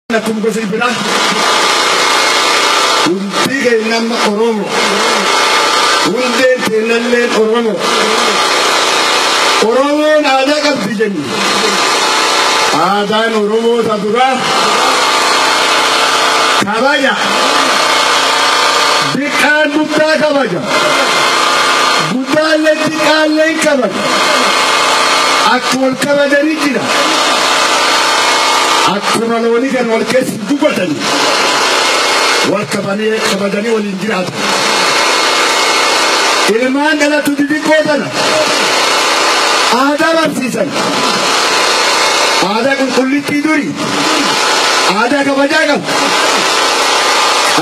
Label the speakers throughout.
Speaker 1: Nakum ko sibira unti kay nama oromo unde tenalle oromo nada kabijani adan oromo tadura kabaja dikan buta kabaja budalle dikalle kabaja akol kabaja rijira akkuma looni kan wal keessa dubbatan wal kabajanii waliin jiraatu ilmaan dhalatu xixiqqoo tana aadaa barsiisan aadaa qulqullittii durii aadaa kabajaa qabu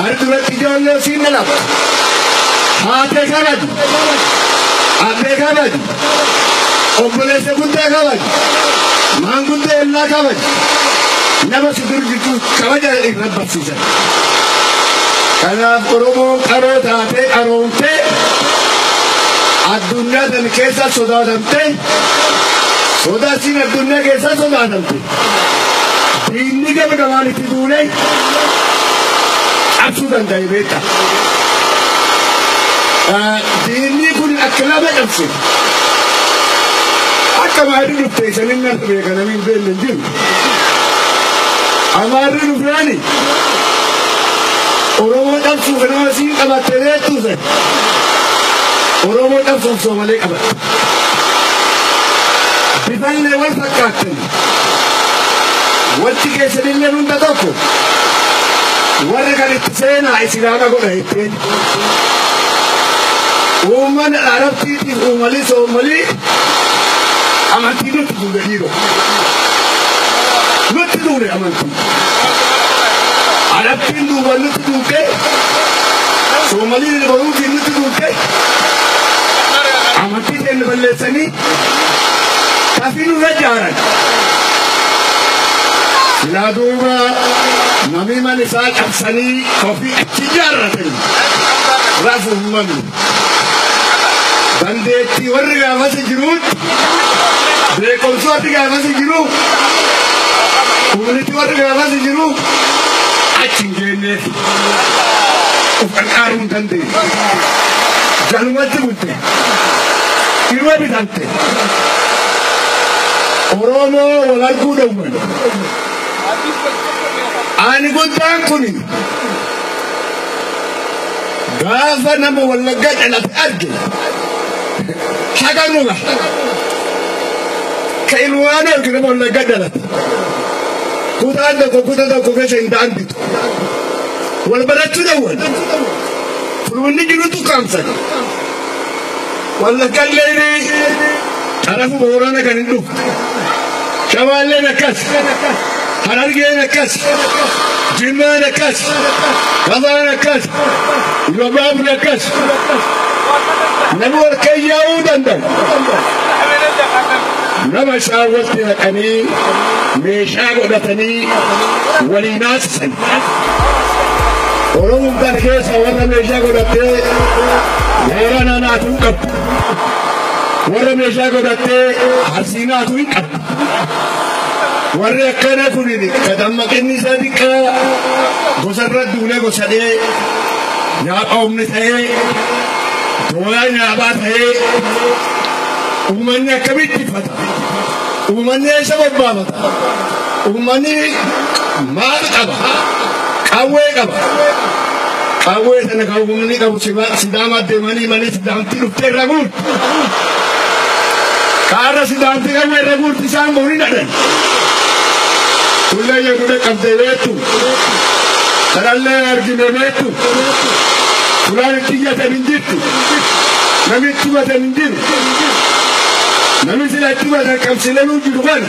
Speaker 1: arduratti ijoollee siin dhalatu haatee kabaju abbee kabaju obboleessa guddaa kabaju maanguddoo ellaa kabaju nama sudur jitu kabaja irra barsiisan kanaaf oromoon qaroo taate qaroomte addunyaa tan keessa sodaatamte sodaasiin addunyaa keessa sodaatamte diinni gabagamaan itti duune cabsuu danda'e beekta diinni kun akka lama cabse akka maadii dhufte isanin nan beekanamiin beelle hin jiru हमारे रुपयानी औरों तब सुगनासी कबाते रहे तुझे औरों तब सोमले कबाते डिफाइन लेवल तक काटते हैं वच्ची के शरीर में रुंदा तो को वर्रे का नित्य ना इसी राना को रहते ओमन अरब थी ओमली सोमली अमंती नो तुझे hero nuti dure amantu arabin duba nuti duke somali ne baru din nuti duke amanti den ballesani kafinu rajaran la duba nami man sa afsani kofi tijaratan rafu man bande ti warga masjirut de kolso atiga masjirut Komuniti warga masih jiru, acing jene, ukarun tante, jalan macam itu, kira di tante, oromo walarku dongman, ani gontang kuni, gafa nama walaga jalan arge, sakarunga, kailuana kita walaga jalan. Kuda ko kese intanti wal baratu dawal fulwani jiru tu kamsa walla kalleeni tarafu borana kanindu shawalle nakas hararge nakas jimma nakas baba nakas yobab nakas nabur kayyau dandan nama shawalti akani meeshaa godhatanii waliin haasisan oromoon kan keessa warra meeshaa godhattee yeera naanaatuu hin qabdu warra meeshaa godhattee harsiinaatuu hin qabdu warri akkana kunin kadammaqinni isaa xiqqaa gosarra duulee gosadhee nyaapha humni ta'ee dooyaa nyaaphaa ta'ee uummanni akkamitti uffata uummanni eessa bobbaafata uummanni maal qaba qawwee qaba qawwee sana kan uummanni qabu sidaama deemanii malee sidaamtii dhuftee irra guurti kaarra sidaamtii qawwee irra guurti isaan booni dhadhan tullee jedhuudha qabdee beektu kanallee argine beektu tulaan itti iyyatan hin jirtu namni itti hubatan hin jiru namni sila itti hubatan qabsiilanuu jiru kana